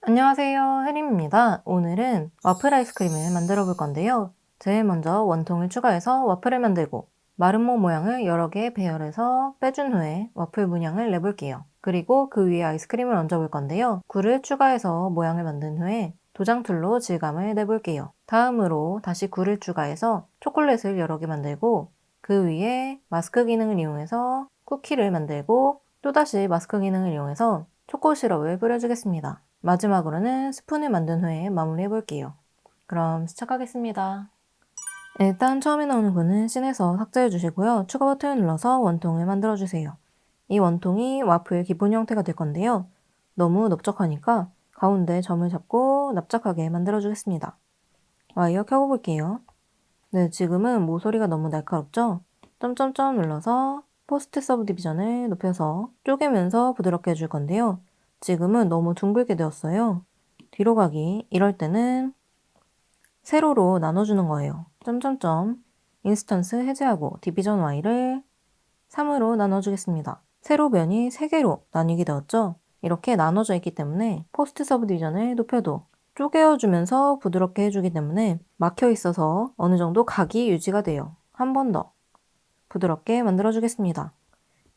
안녕하세요, 혜림입니다. 오늘은 와플 아이스크림을 만들어 볼 건데요. 제일 먼저 원통을 추가해서 와플을 만들고 마름모 모양을 여러 개 배열해서 빼준 후에 와플 문양을 내볼게요. 그리고 그 위에 아이스크림을 얹어 볼 건데요. 굴을 추가해서 모양을 만든 후에 도장 툴로 질감을 내볼게요. 다음으로 다시 굴을 추가해서 초콜릿을 여러 개 만들고 그 위에 마스크 기능을 이용해서 쿠키를 만들고 또다시 마스크 기능을 이용해서 초코 시럽을 뿌려주겠습니다. 마지막으로는 스푼을 만든 후에 마무리해 볼게요. 그럼 시작하겠습니다. 일단 처음에 나오는 굴은 씬에서 삭제해 주시고요. 추가 버튼을 눌러서 원통을 만들어 주세요. 이 원통이 와플 기본 형태가 될 건데요. 너무 넓적하니까 가운데 점을 잡고 납작하게 만들어 주겠습니다. 와이어 켜고 볼게요. 네, 지금은 모서리가 너무 날카롭죠? 점점점 눌러서 포스트 서브디비전을 높여서 쪼개면서 부드럽게 해줄 건데요. 지금은 너무 둥글게 되었어요. 뒤로 가기, 이럴 때는 세로로 나눠주는 거예요. 점점점, 인스턴스 해제하고 디비전 Y를 3으로 나눠주겠습니다. 세로변이 3개로 나뉘게 되었죠? 이렇게 나눠져 있기 때문에 포스트 서브디비전을 높여도 쪼개어주면서 부드럽게 해주기 때문에 막혀 있어서 어느 정도 각이 유지가 돼요. 한 번 더 부드럽게 만들어주겠습니다.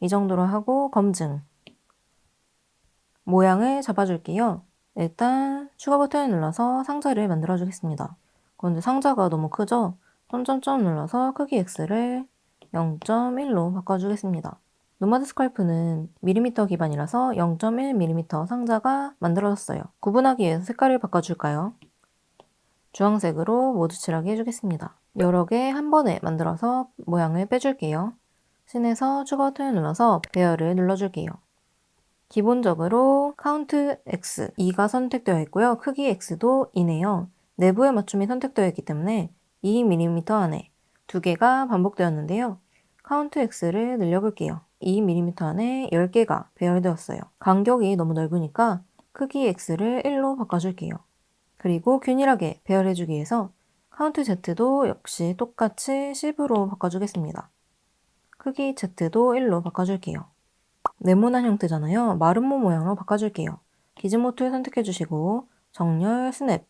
이 정도로 하고 검증. 모양을 잡아줄게요. 일단 추가 버튼을 눌러서 상자를 만들어주겠습니다. 그런데 상자가 너무 크죠? 점점점 눌러서 크기 X를 0.1로 바꿔주겠습니다. 노마드 스칼프는 밀리미터 기반이라서 0.1mm 상자가 만들어졌어요. 구분하기 위해서 색깔을 바꿔줄까요? 주황색으로 모두 칠하게 해주겠습니다. 여러 개 한 번에 만들어서 모양을 빼줄게요. 씬에서 추가 버튼을 눌러서 배열을 눌러줄게요. 기본적으로 카운트 X 2가 선택되어 있고요. 크기 X도 2네요. 내부의 맞춤이 선택되어 있기 때문에 2mm 안에 두 개가 반복되었는데요. 카운트 X를 늘려볼게요. 2mm 안에 10개가 배열되었어요. 간격이 너무 넓으니까 크기 X를 1로 바꿔줄게요. 그리고 균일하게 배열해주기 위해서 카운트 Z도 역시 똑같이 10으로 바꿔주겠습니다. 크기 Z도 1로 바꿔줄게요. 네모난 형태잖아요. 마름모 모양으로 바꿔줄게요. 기즈모 툴 선택해주시고 정렬 스냅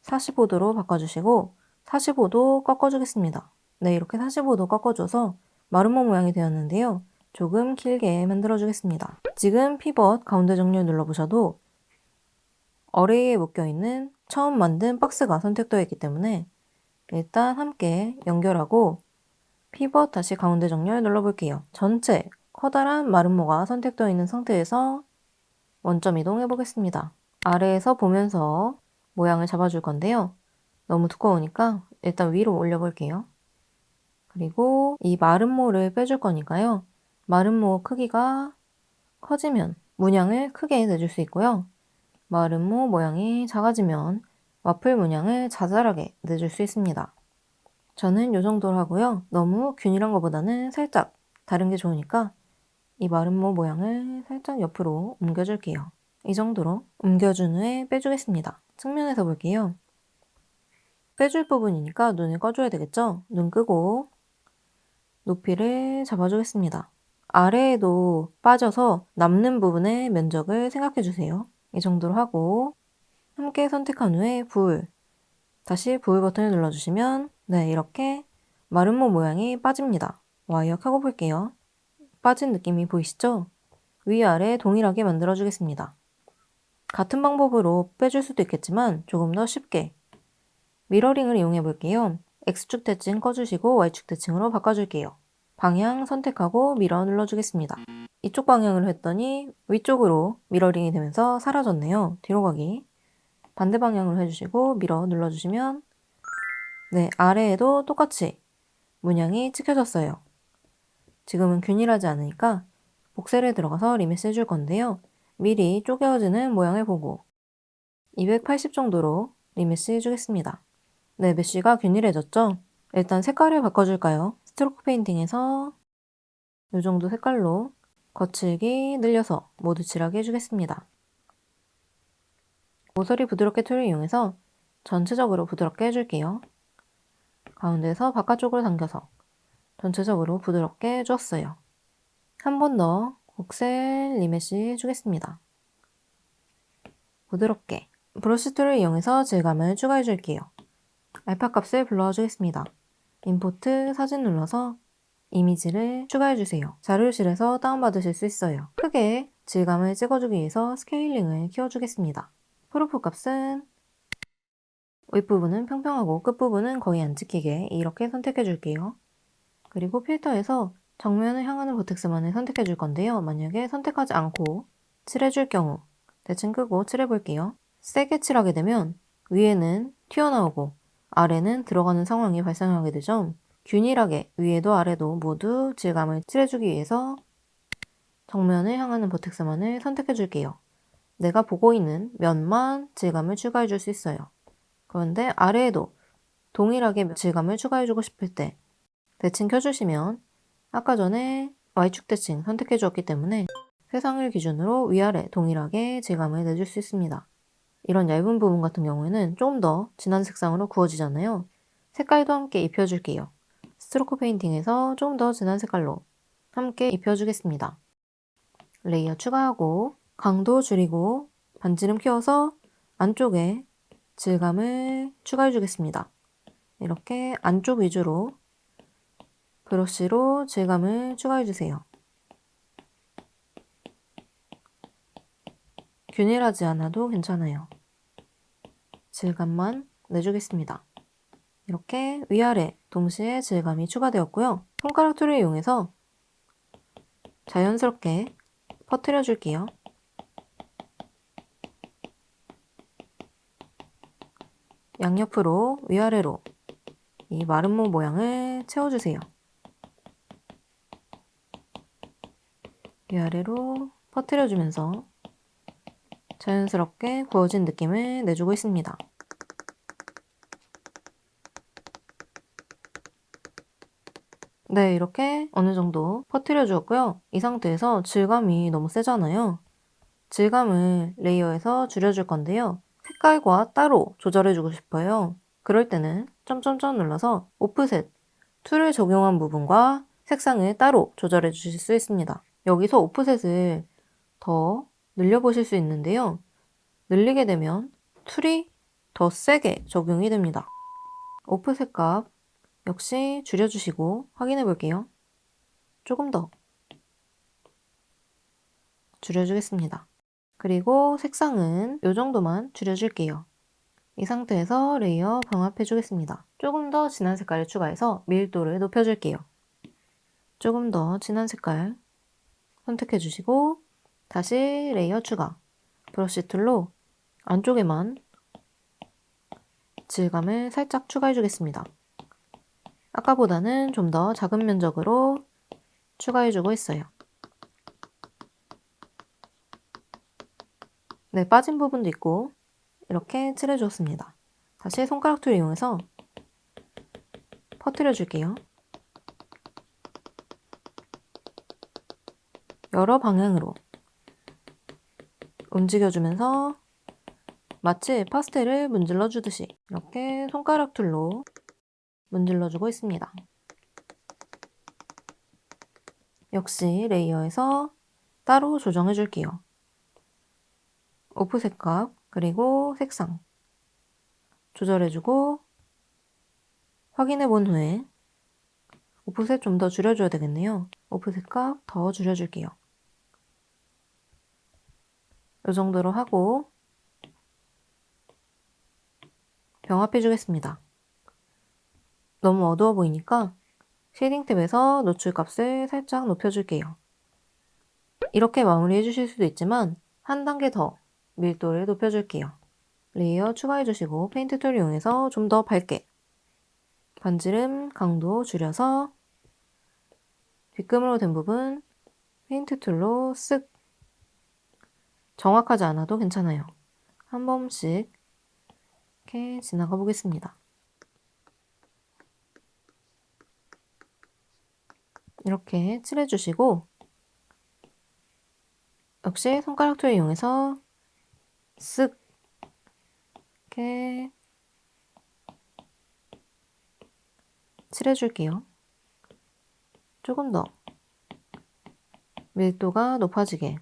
45도로 바꿔주시고 45도 꺾어주겠습니다. 네, 이렇게 45도 꺾어줘서 마름모 모양이 되었는데요. 조금 길게 만들어주겠습니다. 지금 피벗 가운데 정렬 눌러보셔도 어레이에 묶여있는 처음 만든 박스가 선택되어 있기 때문에 일단 함께 연결하고 피벗 다시 가운데 정렬 눌러볼게요. 전체 커다란 마름모가 선택되어 있는 상태에서 원점 이동해 보겠습니다. 아래에서 보면서 모양을 잡아줄 건데요. 너무 두꺼우니까 일단 위로 올려볼게요. 그리고 이 마름모를 빼줄 거니까요. 마름모 크기가 커지면 문양을 크게 내줄 수 있고요. 마름모 모양이 작아지면 와플 문양을 자잘하게 내줄 수 있습니다. 저는 이 정도로 하고요. 너무 균일한 것보다는 살짝 다른 게 좋으니까 이 마름모 모양을 살짝 옆으로 옮겨줄게요. 이 정도로 옮겨준 후에 빼주겠습니다. 측면에서 볼게요. 빼줄 부분이니까 눈을 꺼줘야 되겠죠? 눈 끄고 높이를 잡아주겠습니다. 아래에도 빠져서 남는 부분의 면적을 생각해주세요. 이 정도로 하고 함께 선택한 후에 불 다시 불 버튼을 눌러주시면 네, 이렇게 마름모 모양이 빠집니다. 와이어 켜고 볼게요. 빠진 느낌이 보이시죠? 위아래 동일하게 만들어주겠습니다. 같은 방법으로 빼줄 수도 있겠지만 조금 더 쉽게 미러링을 이용해 볼게요. X축 대칭 꺼주시고 Y축 대칭으로 바꿔줄게요. 방향 선택하고 미러 눌러주겠습니다. 이쪽 방향으로 했더니 위쪽으로 미러링이 되면서 사라졌네요. 뒤로 가기. 반대 방향으로 해주시고 미러 눌러주시면 네, 아래에도 똑같이 문양이 찍혀졌어요. 지금은 균일하지 않으니까 복셀에 들어가서 리메스 해줄 건데요. 미리 쪼개어지는 모양을 보고 280 정도로 리메스 해주겠습니다. 네, 메쉬가 균일해졌죠? 일단 색깔을 바꿔줄까요? 스트로크 페인팅에서 이 정도 색깔로 거칠게 늘려서 모두 칠하게 해주겠습니다. 모서리 부드럽게 툴을 이용해서 전체적으로 부드럽게 해줄게요. 가운데에서 바깥쪽으로 당겨서 전체적으로 부드럽게 해주었어요. 한 번 더 곡셀 리메쉬 해주겠습니다. 부드럽게. 브러쉬 툴을 이용해서 질감을 추가해 줄게요. 알파 값을 불러와 주겠습니다. 임포트 사진 눌러서 이미지를 추가해 주세요. 자료실에서 다운받으실 수 있어요. 크게 질감을 찍어주기 위해서 스케일링을 키워주겠습니다. 프로프 값은 윗부분은 평평하고 끝부분은 거의 안 찍히게 이렇게 선택해 줄게요. 그리고 필터에서 정면을 향하는 버텍스만을 선택해 줄 건데요. 만약에 선택하지 않고 칠해줄 경우 대칭 끄고 칠해 볼게요. 세게 칠하게 되면 위에는 튀어나오고 아래는 들어가는 상황이 발생하게 되죠. 균일하게 위에도 아래도 모두 질감을 칠해주기 위해서 정면을 향하는 버텍스만을 선택해 줄게요. 내가 보고 있는 면만 질감을 추가해 줄 수 있어요. 그런데 아래에도 동일하게 질감을 추가해 주고 싶을 때 대칭 켜주시면 아까 전에 Y축 대칭 선택해 주었기 때문에 세상을 기준으로 위아래 동일하게 질감을 내줄 수 있습니다. 이런 얇은 부분 같은 경우에는 조금 더 진한 색상으로 구워지잖아요. 색깔도 함께 입혀줄게요. 스트로크 페인팅에서 조금 더 진한 색깔로 함께 입혀주겠습니다. 레이어 추가하고 강도 줄이고 반지름 키워서 안쪽에 질감을 추가해 주겠습니다. 이렇게 안쪽 위주로 브러쉬로 질감을 추가해 주세요. 균일하지 않아도 괜찮아요. 질감만 내주겠습니다. 이렇게 위아래 동시에 질감이 추가되었고요. 손가락 툴을 이용해서 자연스럽게 퍼뜨려 줄게요. 양옆으로 위아래로 이 마름모 모양을 채워주세요. 위아래로 퍼뜨려주면서 자연스럽게 구워진 느낌을 내주고 있습니다. 네, 이렇게 어느 정도 퍼뜨려 주었고요. 이 상태에서 질감이 너무 세잖아요. 질감을 레이어에서 줄여줄 건데요. 색깔과 따로 조절해주고 싶어요. 그럴 때는 점점점 눌러서 오프셋 툴을 적용한 부분과 색상을 따로 조절해 주실 수 있습니다. 여기서 오프셋을 더 늘려보실 수 있는데요. 늘리게 되면 툴이 더 세게 적용이 됩니다. 오프셋 값 역시 줄여주시고 확인해 볼게요. 조금 더 줄여주겠습니다. 그리고 색상은 이 정도만 줄여줄게요. 이 상태에서 레이어 병합해 주겠습니다. 조금 더 진한 색깔을 추가해서 밀도를 높여줄게요. 조금 더 진한 색깔 선택해 주시고 다시 레이어 추가. 브러쉬 툴로 안쪽에만 질감을 살짝 추가해 주겠습니다. 아까보다는 좀 더 작은 면적으로 추가해 주고 있어요. 네, 빠진 부분도 있고 이렇게 칠해 주었습니다. 다시 손가락 툴 이용해서 퍼뜨려 줄게요. 여러 방향으로 움직여주면서 마치 파스텔을 문질러 주듯이 이렇게 손가락 툴로 문질러 주고 있습니다. 역시 레이어에서 따로 조정해 줄게요. 오프셋 값 그리고 색상 조절해 주고 확인해 본 후에 오프셋 좀 더 줄여줘야 되겠네요. 오프셋 값 더 줄여줄게요. 이 정도로 하고 병합해 주겠습니다. 너무 어두워 보이니까 쉐이딩 탭에서 노출 값을 살짝 높여줄게요. 이렇게 마무리해 주실 수도 있지만 한 단계 더 밀도를 높여줄게요. 레이어 추가해 주시고 페인트 툴을 이용해서 좀 더 밝게 반지름 강도 줄여서 빗금으로 된 부분 페인트 툴로 쓱 정확하지 않아도 괜찮아요. 한 번씩 이렇게 지나가 보겠습니다. 이렇게 칠해주시고 역시 손가락 툴을 이용해서 쓱 이렇게 칠해줄게요. 조금 더 밀도가 높아지게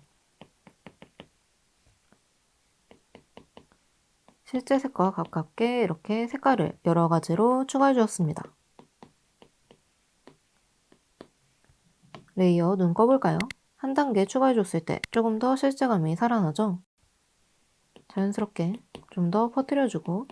실제 색과 가깝게 이렇게 색깔을 여러 가지로 추가해 주었습니다. 레이어 눈 꺼볼까요? 한 단계 추가해 줬을 때 조금 더 실제감이 살아나죠? 자연스럽게 좀 더 퍼뜨려 주고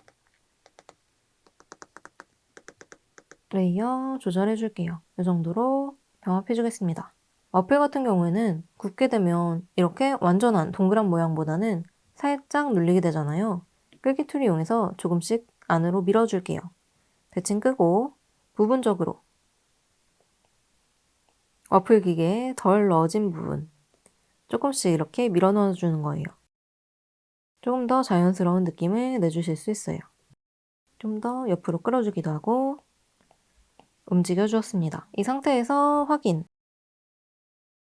레이어 조절해 줄게요. 이 정도로 병합해 주겠습니다. 와플 같은 경우에는 굽게 되면 이렇게 완전한 동그란 모양보다는 살짝 눌리게 되잖아요. 끌기 툴을 이용해서 조금씩 안으로 밀어줄게요. 대칭 끄고 부분적으로 와플 기계에 덜 넣어진 부분 조금씩 이렇게 밀어 넣어주는 거예요. 조금 더 자연스러운 느낌을 내주실 수 있어요. 좀 더 옆으로 끌어주기도 하고 움직여 주었습니다. 이 상태에서 확인.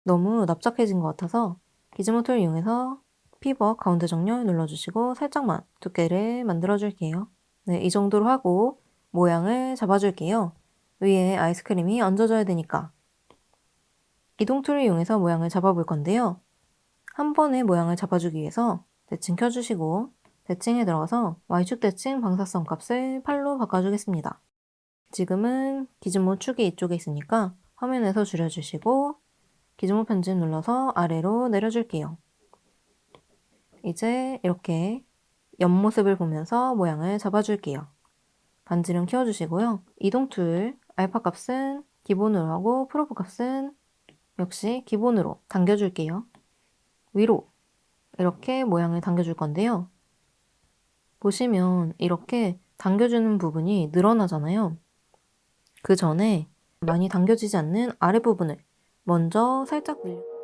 너무 납작해진 것 같아서 기즈모 툴 이용해서 피벗 가운데 정렬 눌러주시고 살짝만 두께를 만들어줄게요. 네, 이 정도로 하고 모양을 잡아줄게요. 위에 아이스크림이 얹어져야 되니까 이동 툴을 이용해서 모양을 잡아볼 건데요. 한 번에 모양을 잡아주기 위해서 대칭 켜주시고 대칭에 들어가서 Y축 대칭 방사성 값을 8로 바꿔주겠습니다. 지금은 기즈모 축이 이쪽에 있으니까 화면에서 줄여주시고 기즈모 편집 눌러서 아래로 내려줄게요. 이제 이렇게 옆모습을 보면서 모양을 잡아줄게요. 반지름 키워주시고요. 이동 툴 알파 값은 기본으로 하고 프로브 값은 역시 기본으로 당겨줄게요. 위로 이렇게 모양을 당겨줄 건데요. 보시면 이렇게 당겨주는 부분이 늘어나잖아요. 그 전에 많이 당겨지지 않는 아랫부분을 먼저 살짝 늘려